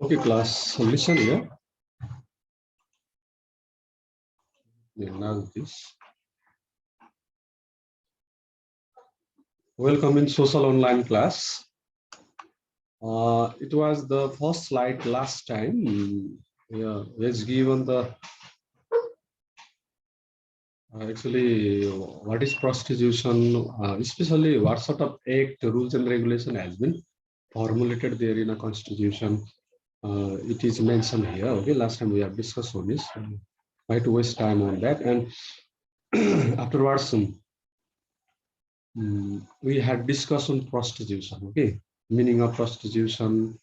Okay, class, listen here. Now this. Welcome in social online class. It was the first slide last time. Yeah, it's given the actually what is prostitution, especially what sort of act, rules and regulation has been formulated there in a constitution. It is mentioned here. Okay, last time we have discussed on this. Why to waste time on that? And afterwards, we had discussed on prostitution. Okay, meaning of prostitution.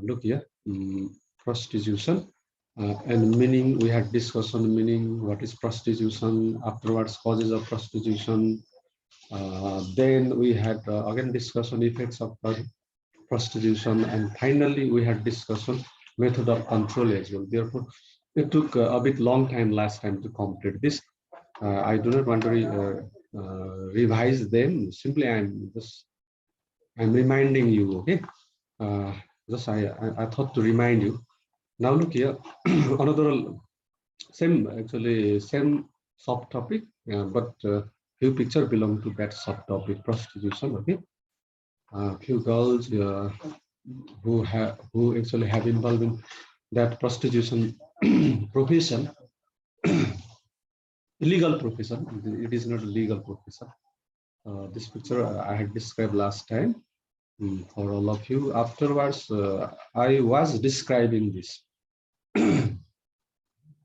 Look here, prostitution and meaning. We had discussed on meaning. What is prostitution? Afterwards, causes of prostitution. Then we had again discussed on effects of prostitution, and finally we had discussed on method of control as well. Therefore, it took a bit long time last time to complete this. I do not want to revise them. Simply, I'm reminding you. Okay, just I thought to remind you. Now look here, another same subtopic, but few picture belong to that subtopic, prostitution. Okay, few girls who actually have involved in that prostitution profession. Illegal profession. It is not a legal profession. This picture I had described last time for all of you. Afterwards, I was describing this.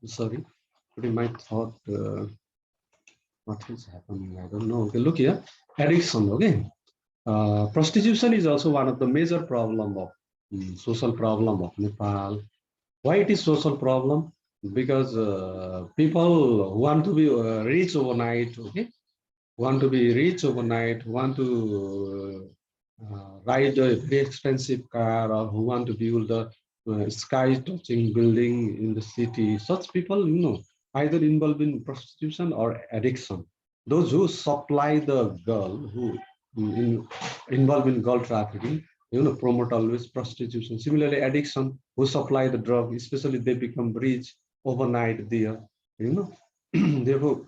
Sorry, putting my thought. What is happening? I don't know. Okay, look here. Addiction. Okay. Prostitution is also one of the major problem of social problem of Nepal. Why it is social problem? Because people want to be rich overnight. Okay, want to be rich overnight. Want to ride a very expensive car, or who want to build a sky-touching building in the city. Such people, either involved in prostitution or addiction. Those who supply the girl, who involved in girl trafficking, promote always prostitution. Similarly, addiction, who supply the drug, especially they become rich overnight there. Therefore,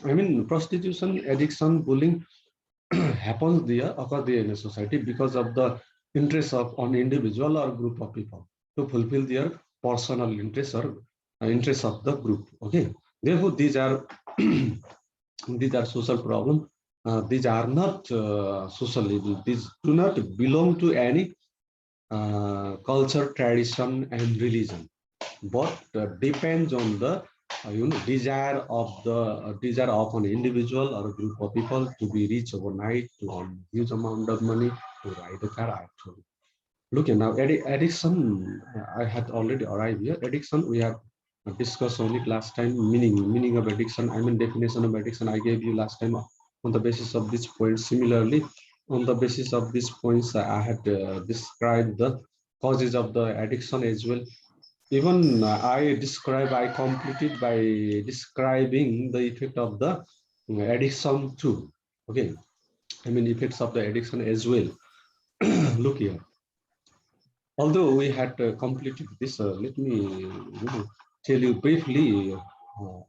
I mean, prostitution, addiction, bullying happens there, occur there in a society because of the interest of an individual or group of people to fulfill their personal interests or interests of the group. Okay, therefore these are these are social problems. These are not social evil. These do not belong to any culture, tradition, and religion, but depends on the desire of an individual or a group of people to be rich overnight, to earn huge amount of money, to ride a car. Actually, look at now addiction. I had already arrived here. Addiction we have discussed only last time. Meaning of addiction. I mean definition of addiction. I gave you last time on the basis of this point. Similarly, on the basis of these points, I had described the causes of the addiction as well. Even I completed by describing the effect of the addiction too. Okay, I mean effects of the addiction as well. Look here. Although we had completed this, let me tell you briefly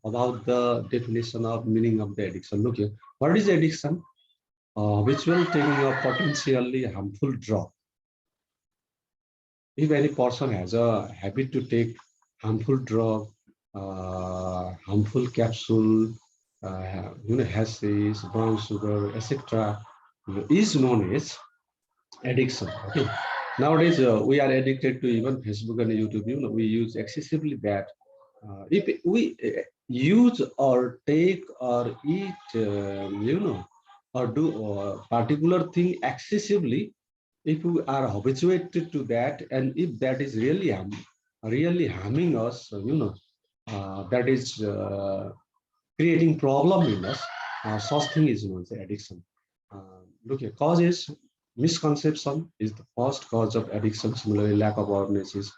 about the definition of meaning of the addiction. Look here. What is addiction? Ritual taking a potentially harmful drug. If any person has a habit to take harmful drug, harmful capsule, hashish, brown sugar, etc., is known as addiction. Okay. Nowadays, we are addicted to even Facebook and YouTube. We use excessively that. If we use or take or eat, or do a particular thing excessively, if we are habituated to that, and if that is really harming us, that is creating problem in us, such thing is known as addiction. Look here, causes. Misconception is the first cause of addiction. Similarly, lack of awareness is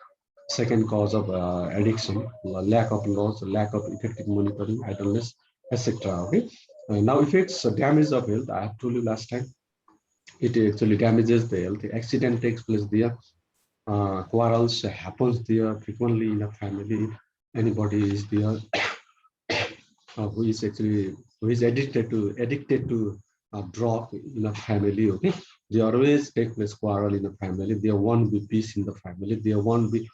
second cause of addiction. Lack of laws, lack of effective monitoring, idleness, etc. Okay. Now, effects damage of health. I have told you last time. It actually damages the health. The accident takes place there. Quarrels happens there frequently in a family. If anybody is there who is actually who is addicted to drug in a family, okay, they always take place quarrel in a family. There won't be peace in the family. There won't be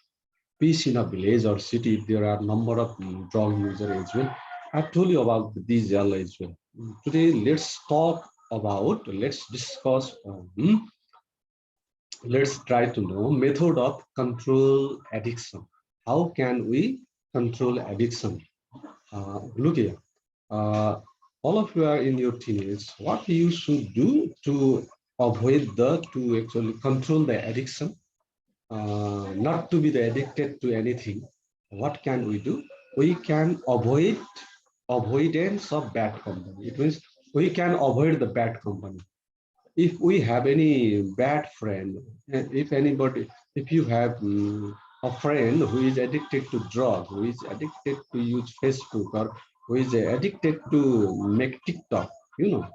peace in a village or city if there are number of drug user as well. I told you about these all as well. Today, let's discuss, let's try to know method of control addiction. How can we control addiction? Look here, uh, all of you are in your teenage. What you should do to to actually control the addiction, not to be the addicted to anything. What can we do? We can avoid avoidance of bad company. It means we can avoid the bad company. If we have any bad friend, if anybody, if you have a friend who is addicted to drug, who is addicted to use Facebook, or who is addicted to make TikTok, you know,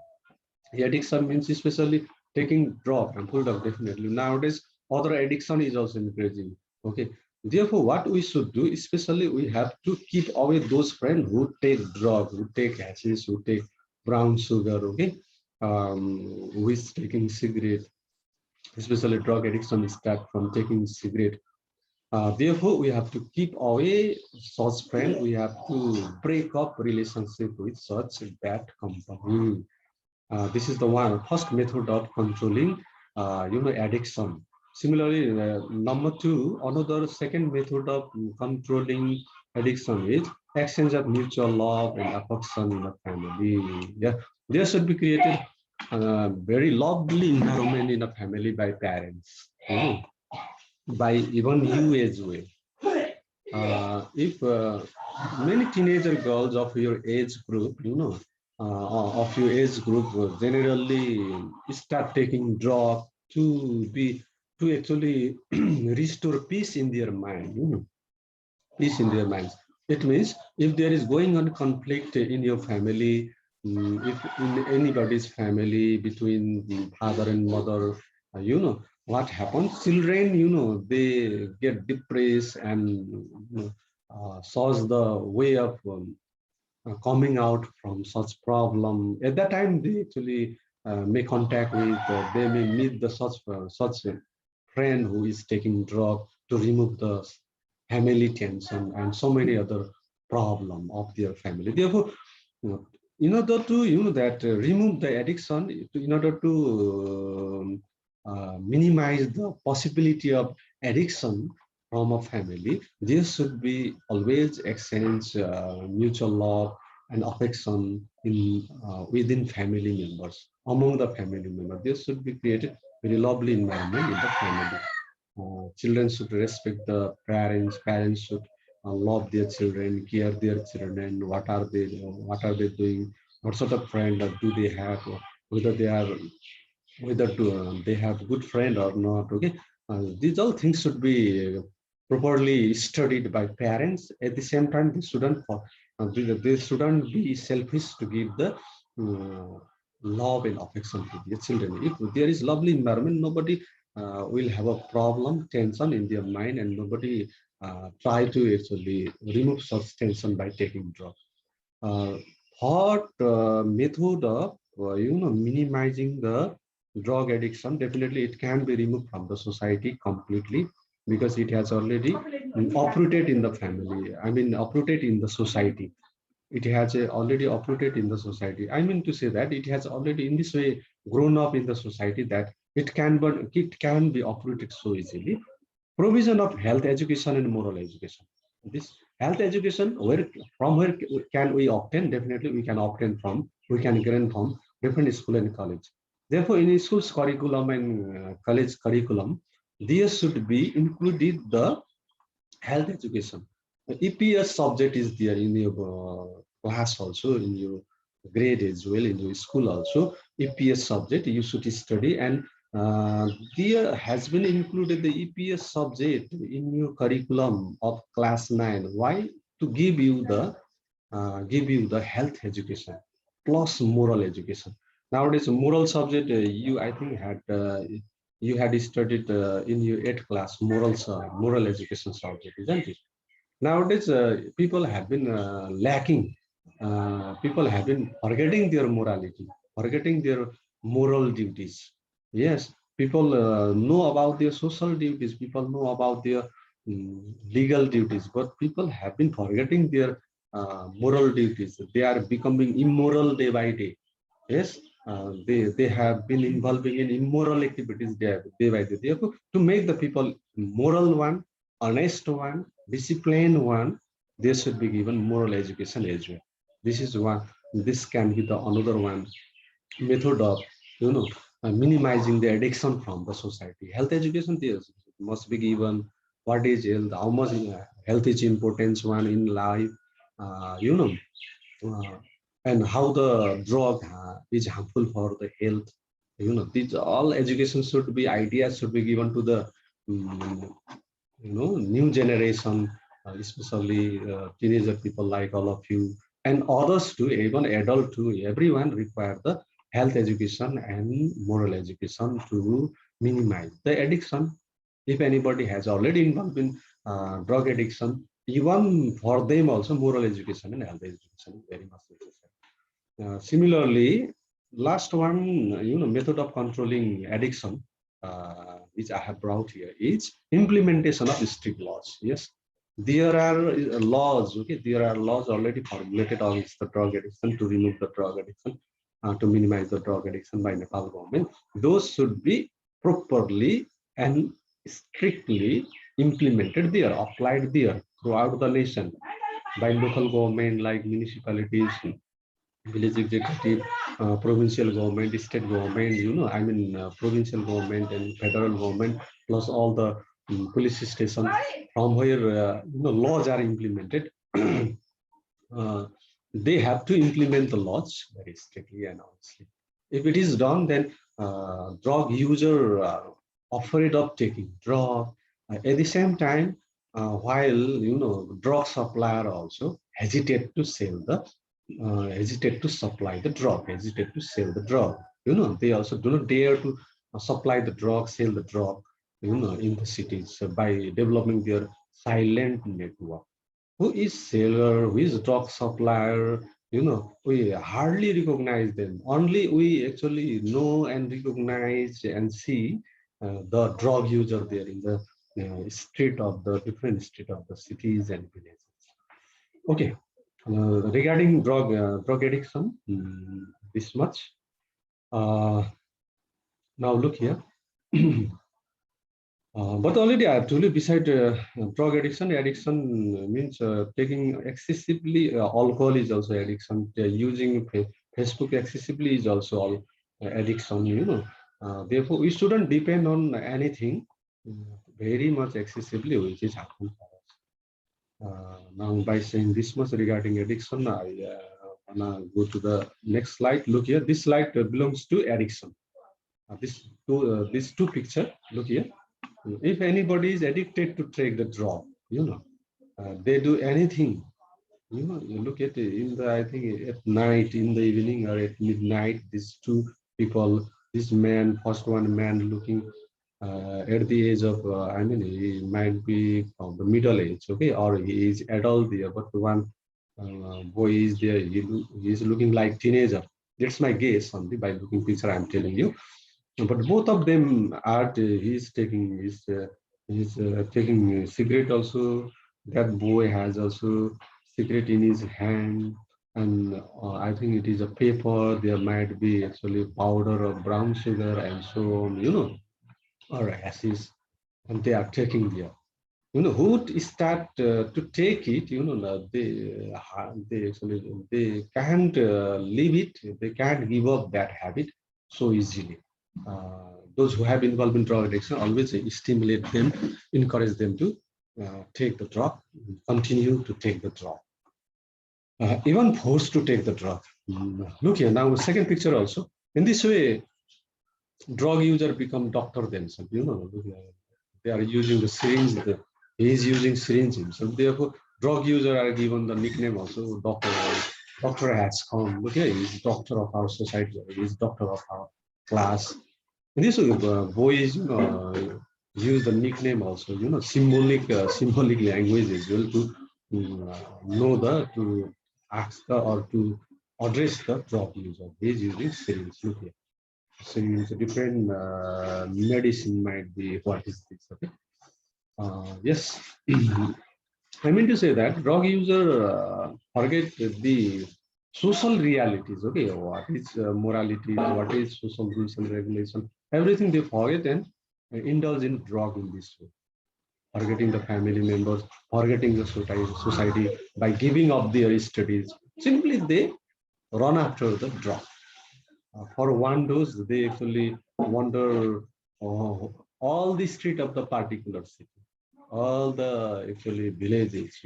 the addiction means especially taking drug and full drug. Definitely nowadays other addiction is also increasing. Okay, therefore what we should do, especially we have to keep away those friends who take drug, who take hashish, who take brown sugar. Okay, who is taking cigarette, especially drug addiction start from taking cigarette. Therefore, we have to keep away such friend. We have to break up relationship with such bad company. This is the first method of controlling, addiction. Similarly, number two, another second method of controlling addiction is exchange of mutual love and affection in a family. Yeah, there should be created a very lovely environment in a family by parents, by even you as well. If many teenager girls of your age group, generally start taking drug to be to actually restore peace in their mind, peace in their minds. It means if there is going on conflict in your family, if in anybody's family between the father and mother, what happens? Children, they get depressed and source the way of coming out from such problem. At that time, they actually make contact with, they may meet the such a friend who is taking drug to remove the family tension and so many other problem of their family. Therefore, in order to remove the addiction, in order to minimize the possibility of addiction from a family, there should be always exchange mutual love and affection in within family members, among the family members. There should be created very lovely environment in the family. Children should respect the parents. Parents should love their children, care their children. What are they doing? What sort of friend do they have? Whether they are they have good friend or not. Okay, these all things should be properly studied by parents. At the same time, they shouldn't be selfish to give the love and affection to their children. If there is lovely environment, nobody will have a problem tension in their mind, and nobody try to actually remove such tension by taking drugs. uh, Thought method of minimizing the drug addiction, definitely it can be removed from the society completely, because it has already uprooted in the family, I mean uprooted in the society. It has already uprooted in the society. I mean to say that it has already in this way grown up in the society that it can be uprooted so easily. Provision of health education and moral education. This health education, where can we obtain? Definitely we can gain from different school and college. Therefore, in school's curriculum and college curriculum, there should be included the health education. The EPS subject is there in your class also, in your grade as well, in your school also. EPS subject you should study, and there has been included the EPS subject in your curriculum of class 9. Why? To give you the health education plus moral education. Nowadays, moral subject you I think had you had studied in your 8th class moral education subject, isn't it? Nowadays, people have been lacking. People have been forgetting their morality, forgetting their moral duties. Yes, people know about their social duties. People know about their legal duties, but people have been forgetting their moral duties. They are becoming immoral day by day. Yes, they have been involving in immoral activities day by day. Therefore, to make the people moral one, honest one, disciplined one, they should be given moral education as well. This is one. This can be the another one method of minimizing the addiction from the society. Health education yes, must be given. What is health? How much health is important one in life? Uh, you know uh, and how the drug is harmful for the health. These all education should be ideas should be given to the um, new generation, especially teenager people like all of you and others too, even adult too. Everyone require the health education and moral education to minimize the addiction. If anybody has already involved in drug addiction, even for them also moral education and health education is very much necessary. Similarly, last one, method of controlling addiction, which I have brought here, is implementation of strict laws. Yes, there are laws. Okay, there are laws already formulated against the drug addiction to remove the drug addiction, to minimize the drug addiction by Nepal government. Those should be properly and strictly implemented there, applied there throughout the nation by local government like municipalities, village executive, provincial government, state government, provincial government and federal government, plus all the police station from where laws are implemented. They have to implement the laws very strictly and honestly. If it is done, then drug user afraid of taking drug. At the same time, while drug supplier also hesitate to supply the drug, hesitate to sell the drug. They also do not dare to supply the drug, sell the drug, in the cities by developing their silent network. Who is seller, who is drug supplier, we hardly recognize them. Only we actually know and recognize and see the drug user there in the street of the different street of the cities and villages. Okay, regarding drug addiction, this much. Uh, Now look here. But already I have told you, beside drug addiction, addiction means taking excessively alcohol is also addiction. Using Facebook excessively is also all addiction. Therefore, we shouldn't depend on anything very much excessively, which is harmful for us. Now, by saying this much regarding addiction, I wanna go to the next slide. Look here. This slide belongs to addiction. These two picture. Look here. If anybody is addicted to take the drug, they do anything. You look at it in the, I think at night, in the evening or at midnight, these two people, this man, first one man looking at the age of, he might be from the middle age, okay, or he is adult there, but one boy is there, he is looking like teenager. That's my guess only by looking picture I'm telling you. But both of them are he's taking cigarette also. That boy has also cigarette in his hand, and I think it is a paper. There might be actually powder or brown sugar and so on, or ashes, and they are taking there. Who would start to take it, they actually they can't leave it. They can't give up that habit so easily. Those who have involved in drug addiction always stimulate them, encourage them to take the drug, continue to take the drug, even forced to take the drug. Look here now, second picture also. In this way, drug user become doctor themselves. They are using the syringe. He is using syringe himself. Therefore, drug user are given the nickname also. Doctor has come. Look here, he is doctor of our society. He is doctor of our class. This boys, use the nickname also. Symbolic language as well to know to ask or to address the drug user. He's using syringe. Look here. Syringe, different medicine might be. What is this? Okay. Yes. I mean to say that drug user forget the social realities. Okay, what is morality? What is social rules and regulation? Everything they forget and indulge in drug in this way, forgetting the family members, forgetting the society by giving up their studies. Simply they run after the drug. For one dose, they actually wander all the street of the particular city, all the actually villages,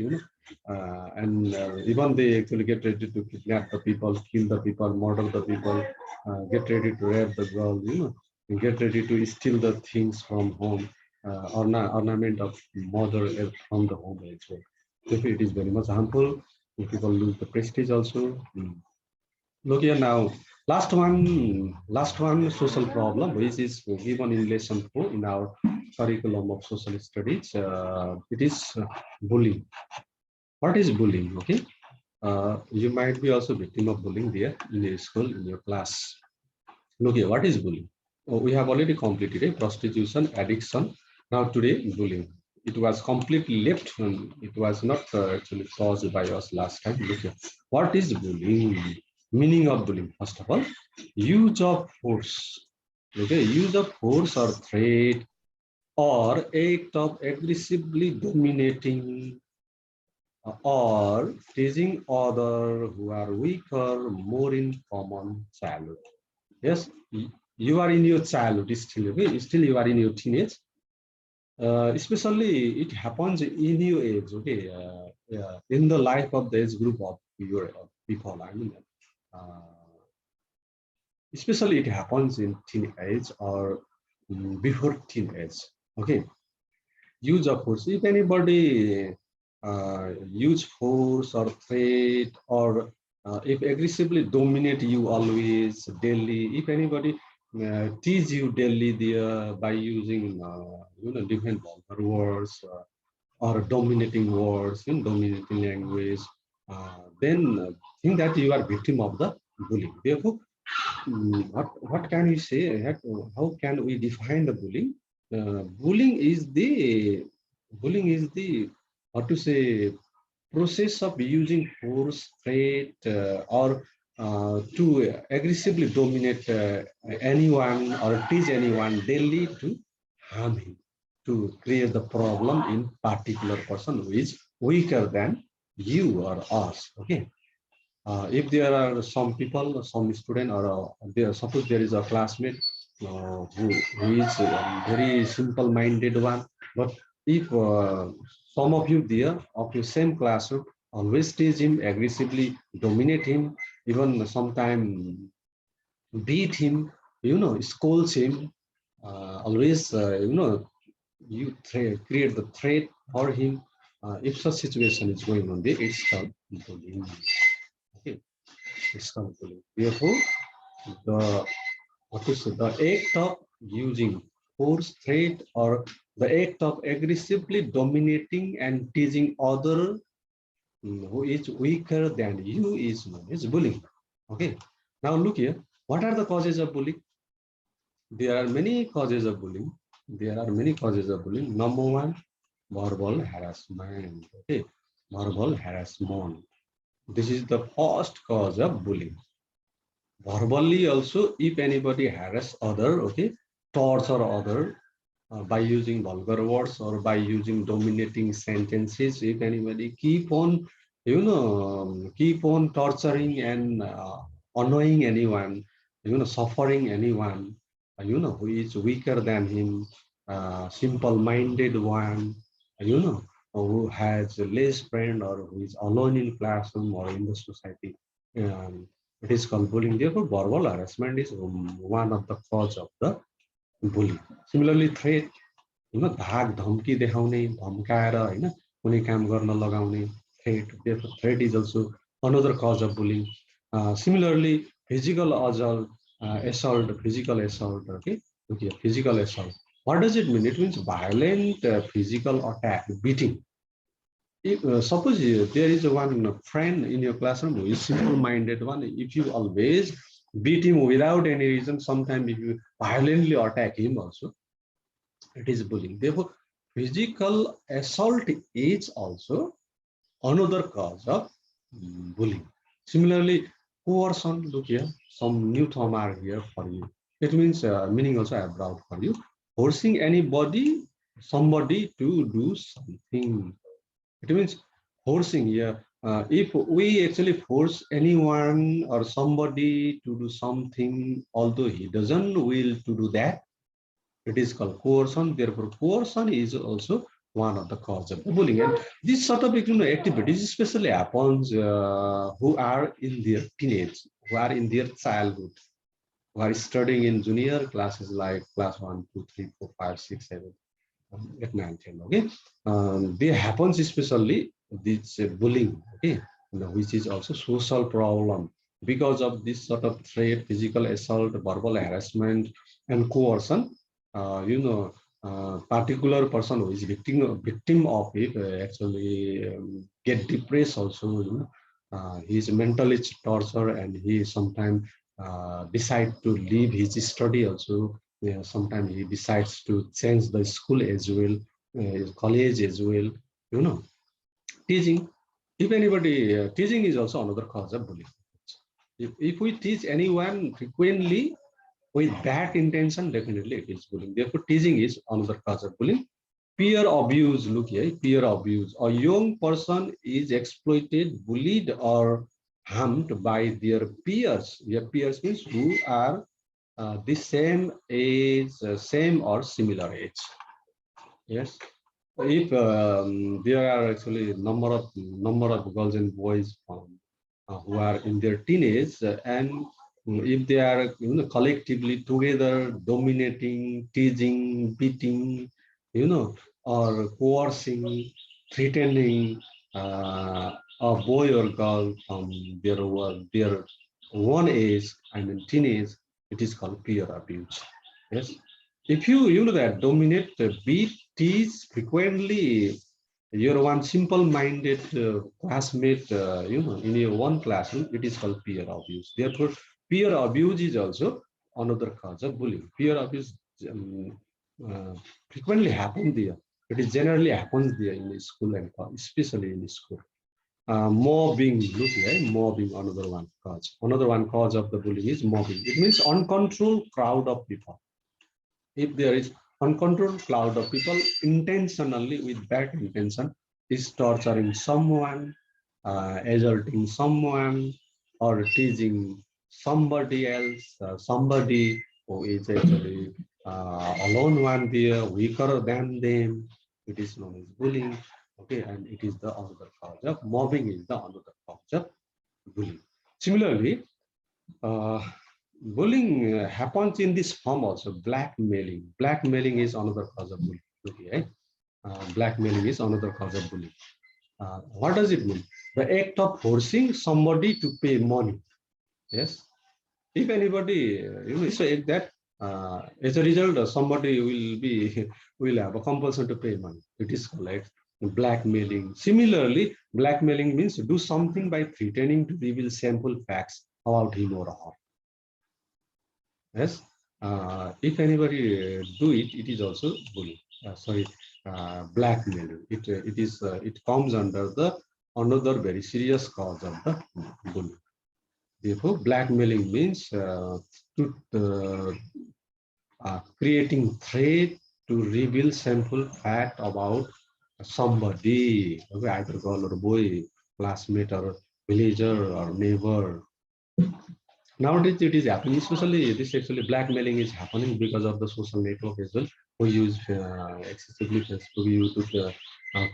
and even they actually get ready to kidnap the people, kill the people, murder the people, get ready to rape the girl, and get ready to steal the things from home, ornament of mother from the home as well. Therefore, it is very much harmful. People lose the prestige also. Look here now. Last one social problem, which is given in lesson 4 in our curriculum of social studies. It is bullying. What is bullying? Okay, you might be also victim of bullying there in your school, in your class. Look here, what is bullying? Oh, we have already completed a prostitution, addiction. Now today, bullying. It was completely left. It was not actually caused by us last time. Look here. What is bullying? Meaning of bullying. First of all, use of force. Okay, use of force or threat or act of aggressively dominating or teasing other who are weaker, more in common childhood. Yes, you are in your childhood still, okay? Still you are in your teenage. Especially it happens in your age, okay? Yeah, in the life of the age group of your people, I mean, uh, especially it happens in teenage or before teenage, okay? Use of force. If anybody use force or threat or if aggressively dominate you always daily, if anybody tease you daily there by using different vulgar words or dominating words, dominating language, then think that you are victim of the bullying. Therefore, what can we say? How can we define the bullying? Bullying is the how to say process of using force, threat, or to aggressively dominate anyone or teach anyone daily to harm him, to create the problem in particular person who is weaker than you or us. Okay. If there are some people, some student, or suppose there is a classmate who is a very simple-minded one, but if some of you there of your same classroom always tease him, aggressively dominate him, even sometimes beat him, scolds him, always, you create the threat for him. If such situation is going on there, it's called bullying. Okay. Example. Therefore, the the act of using force, threat, or the act of aggressively dominating and teasing other who is weaker than you is known as bullying. Okay. Now look here. What are the causes of bullying? There are many causes of bullying. There are many causes of bullying. Number one, verbal harassment. Okay. Verbal harassment. This is the first cause of bullying. Verbally also, if anybody harass other, okay, torture other by using vulgar words or by using dominating sentences, if anybody keep on torturing and annoying anyone, suffering anyone, who is weaker than him, simple-minded one, who has less friend or who is alone in classroom or in the society. um, it is called bullying. Therefore, verbal harassment is one of the cause of the bullying. Similarly, threat, धाक धम्की देखाउने, धम्काएर हैन कुनै काम गर्न लगाउने, threat. Therefore, threat is also another cause of bullying. Similarly, physical assault, okay, Look here, physical assault. What does it mean? It means violent physical attack, beating. If, suppose there is one friend in your classroom who is simple-minded one, if you always beat him without any reason, sometimes if you violently attack him also, it is bullying. Therefore, physical assault is also another cause of bullying. Similarly, coercion, look here, some new term are here for you. It means meaning also I have brought for you. Forcing somebody to do something. It means forcing here. If we actually force anyone or somebody to do something, although he doesn't will to do that, it is called coercion. Therefore, coercion is also one of the cause of bullying. And this sort of activities especially happens who are in their teenage, who are in their childhood, who are studying in junior classes like class 1, 2, 3, 4, 5, 6, 7, 8, 9, 10. Okay, they happens especially this bullying. Okay, which is also social problem because of this sort of threat, physical assault, verbal harassment, and coercion. Particular person who is victim of it actually get depressed also. He is mentally tortured and he sometimes decide to leave his study also. Yeah, sometimes he decides to change the school as well, college as well. Teaching. If anybody teaching is also another cause of bullying. If we teach anyone frequently with that intention, definitely it is bullying. Therefore, teasing is another cause of bullying. Peer abuse, look here, peer abuse. A young person is exploited, bullied, or harmed by their peers. Their peers means who are the same age, same or similar age. Yes. If there are actually number of girls and boys who are in their teenage, and if they are collectively together dominating, teasing, beating, or coercing, threatening a boy or girl from their one age, I mean teenage, it is called peer abuse. Yes. If you know that dominate, beat, tease frequently your one simple-minded classmate, in your one classroom, it is called peer abuse. Therefore, peer abuse is also another cause of bullying. Peer abuse uh, frequently happens there. It is generally happens there in the school and college, especially in the school. Mobbing, look here, mobbing, Another one cause of the bullying is mobbing. It means uncontrolled crowd of people. If there is uncontrolled cloud of people intentionally with bad intention is torturing someone, assaulting someone, or teasing somebody else, somebody who is actually alone one there, weaker than them, it is known as bullying. Okay, and it is the another cause of mobbing is the another cause of bullying. Similarly, uh, bullying happens in this form also, blackmailing. Blackmailing is another cause of bullying. Okay, blackmailing is another cause of bullying. What does it mean? The act of forcing somebody to pay money. Yes. If anybody, say that as a result, somebody will be will have a compulsion to pay money. It is called like blackmailing. Similarly, blackmailing means do something by threatening to reveal shameful facts about him or her. Yes. If anybody do it, it is also bullying. Blackmailing. It comes under the another very serious cause of the bullying. Therefore, blackmailing means creating threat to reveal shameful fact about somebody, okay, either girl or boy, classmate or villager or neighbor. Nowadays, it is happening, especially this actually blackmailing is happening because of the social network as well. We use excessively Facebook, YouTube,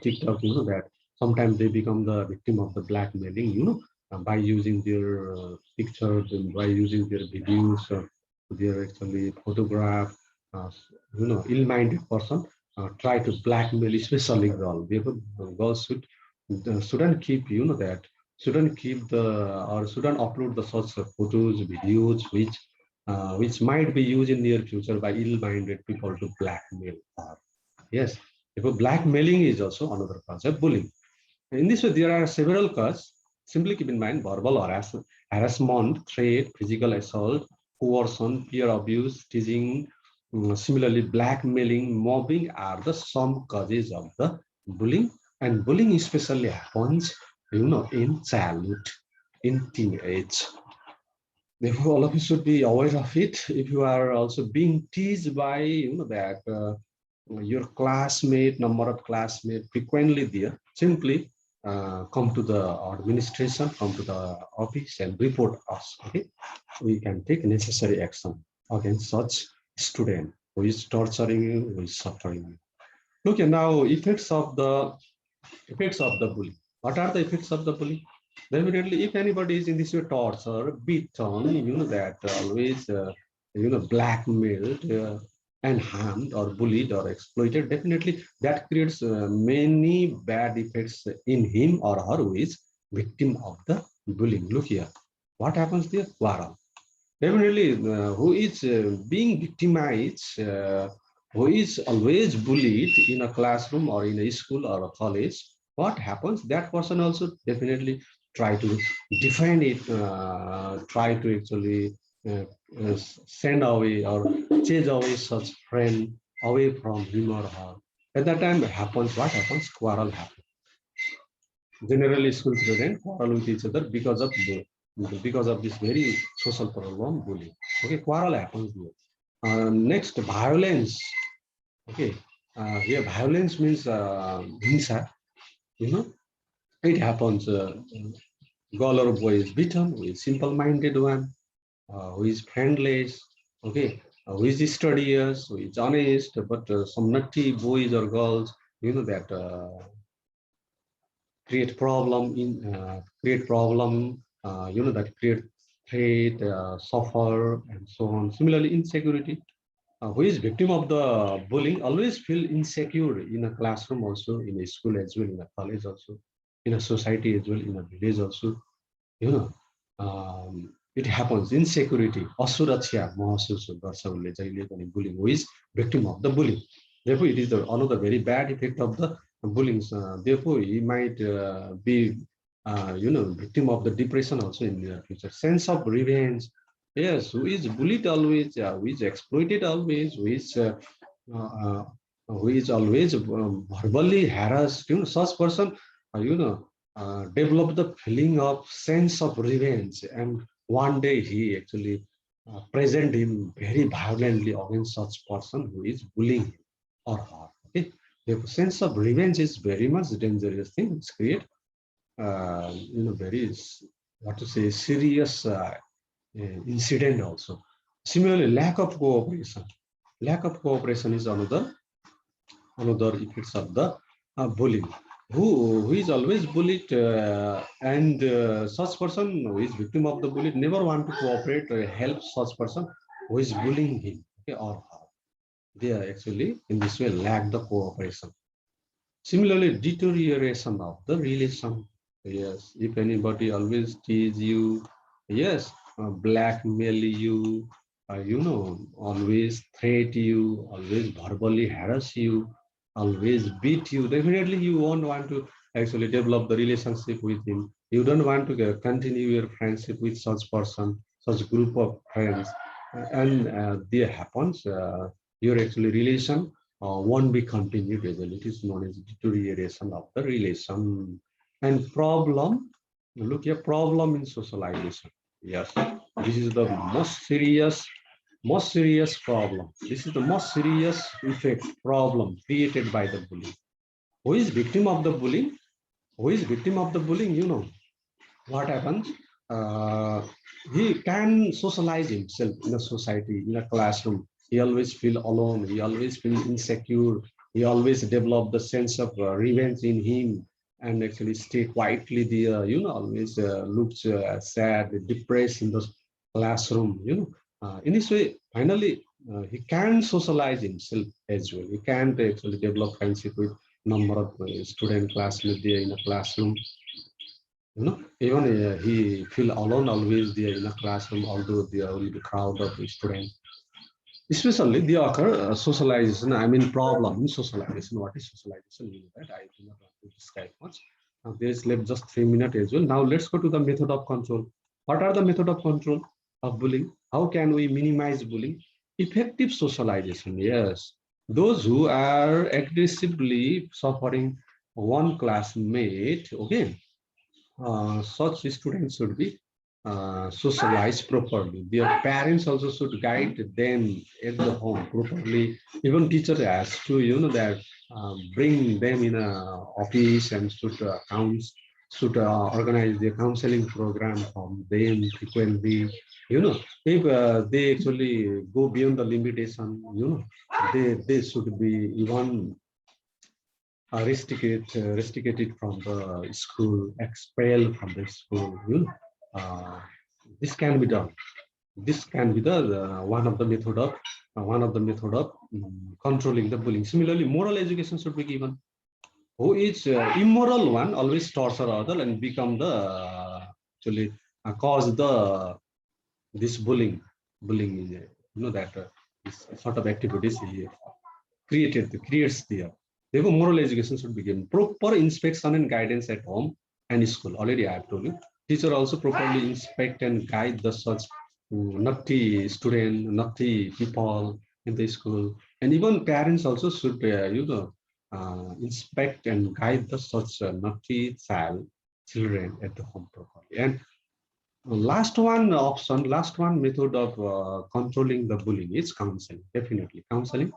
TikTok, that sometimes they become the victim of the blackmailing, by using their pictures and by using their videos, their actually photograph, ill-minded person try to blackmail, especially girl. Therefore, girls shouldn't keep, that shouldn't keep the or shouldn't upload the such photos, videos which which might be used in near future by ill-minded people to blackmail her. Yes, if blackmailing is also another cause of bullying. In this way, there are several causes. Simply keep in mind verbal harassment, threat, physical assault, coercion, peer abuse, teasing, similarly blackmailing, mobbing are the some causes of the bullying. And bullying especially happens, in childhood, in teenage. Therefore, all of you should be aware of it. If you are also being teased by, that your classmate, number of classmates frequently there, simply come to the administration, come to the office and report us. Okay, we can take necessary action against such student who is torturing you, who is suffering you. Look, now effects of the bully. What are the effects of the bully? Definitely, if anybody is in this way torture, beaten, that always, blackmailed and harmed or bullied or exploited, definitely that creates many bad effects in him or her who is victim of the bullying. Look here, what happens there? Quarrel. Definitely, who is being victimized, who is always bullied in a classroom or in a school or a college, what happens? That person also definitely try to defend it, try to actually send away or chase away such friend away from him or her. At that time, happens what happens? Quarrel happens. Generally, school students quarrel with each other because of this very social problem, bullying. Okay, quarrel happens here. Next, violence. Okay, here violence means hinsa. You know, it happens. Girl or boy is beaten, who is simple-minded one, who is friendless. Okay, who is studious, who is honest, but some nutty boys or girls, that create problem, that create threat, suffer, and so on. Similarly, insecurity. Who is victim of the bullying always feel insecure in a classroom also, in a school as well, in a college also, in a society as well, in a village also. It happens. Insecurity, asuraksha महसुस गर्छ उसले जहिले पनि bullying, who is victim of the bullying. Therefore, it is another very bad effect of the bullying. Therefore, he might be, victim of the depression also in the future. Sense of revenge. Yes, who is bullied always, who is exploited always, uh, who is always verbally harassed. Such person, develop the feeling of sense of revenge, and one day he actually present him very violently against such person who is bullying him or her. Okay, the sense of revenge is very much dangerous thing. It's create, very what to say serious incident also. Similarly, lack of cooperation. Lack of cooperation is another effects of the bullying. Who is always bullied, and such person who is victim of the bully never want to cooperate or help such person who is bullying him, okay, or her. They are actually in this way lack the cooperation. Similarly, deterioration of the relation. Yes, if anybody always tease you, yes, blackmail you, always threat you, always verbally harass you, always beat you, definitely you won't want to actually develop the relationship with him. You don't want to continue your friendship with such person, such group of friends. And there happens, your actually relation won't be continued as well. It is known as deterioration of the relation. And problem, look here, problem in socialization. Yes, this is the most serious problem. This is the most serious effect, problem created by the bullying. Who is victim of the bullying? Who is victim of the bullying? What happens? Uh, he can socialize himself in a society, in a classroom. He always feel alone. He always feel insecure. He always develop the sense of revenge in him, and actually stay quietly there. Always looks sad, depressed in the classroom. In this way, finally, he can socialize himself as well. He can actually develop friendship with number of student classmates there in a classroom. Even he feel alone always there in a classroom, although there will be crowd of students. Especially the occur socialization, I mean problem in socialization. What is socialization? You know that I do not want to describe much. Now there is left just 3 minutes as well. Now let's go to the method of control. What are the method of control of bullying? How can we minimize bullying? Effective socialization. Yes, those who are aggressively suffering one classmate, okay, such students should be socialized properly. Their parents also should guide them at the home properly. Even teacher has to, that bring them in a office and should organize the counseling program from them frequently. If they actually go beyond the limitation, they should be even restricted from the school, expelled from the school. This can be done. This can be the one of the method of controlling the bullying. Similarly, moral education should be given. Who is immoral one always torture other and become the actually cause the this bullying is that this sort of activities he creates there. Therefore, moral education should be given. Proper inspection and guidance at home and school. Already I have told you. Teacher also properly inspect and guide the such naughty student, naughty people in the school. And even parents also should, inspect and guide the such naughty children at the home properly. And last one method of controlling the bullying is counseling. Definitely counseling,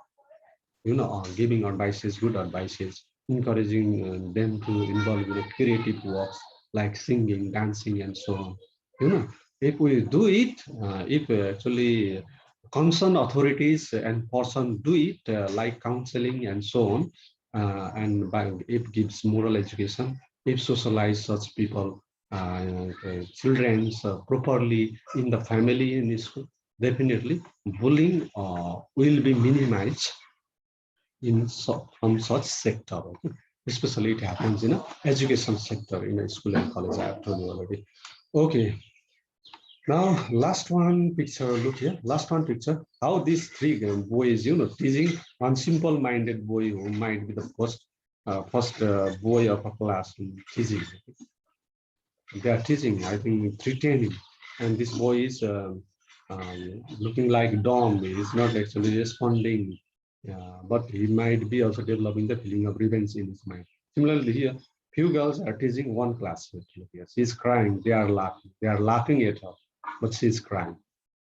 giving advices, good advices, encouraging them to involve in creative works like singing, dancing, and so on. If we do it, if actually concerned authorities and person do it, like counseling and so on, and it gives moral education, if socialize such people, children properly in the family in school, definitely bullying will be minimized from such sector. Okay? Especially it happens in a education sector in a school and college. I have told you already. Okay. Now last one picture. Look here. Last one picture. How these three boys, teasing one simple-minded boy who might be the first boy of a class teasing. They are teasing. I think pretending, and this boy is looking like dumb. He is not actually responding, but he might be also developing the feeling of revenge in his mind. Similarly, here, few girls are teasing one classmate. Here, she's crying. They are laughing. They are laughing at her, but she's crying.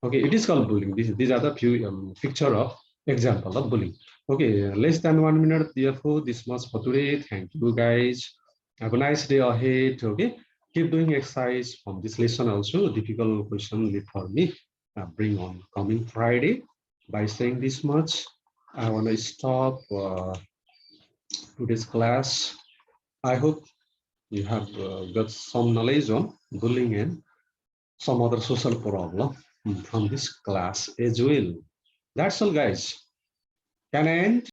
Okay, it is called bullying. These are the few picture of example of bullying. Okay, less than 1 minute. Therefore, this much for today. Thank you, guys. Have a nice day ahead. Okay, keep doing exercise from this lesson. Also, difficult question for me. Bring on coming Friday. By saying this much, I want to stop today's class. I hope you have got some knowledge on bullying and some other social problem from this class as well. That's all, guys. Can I end?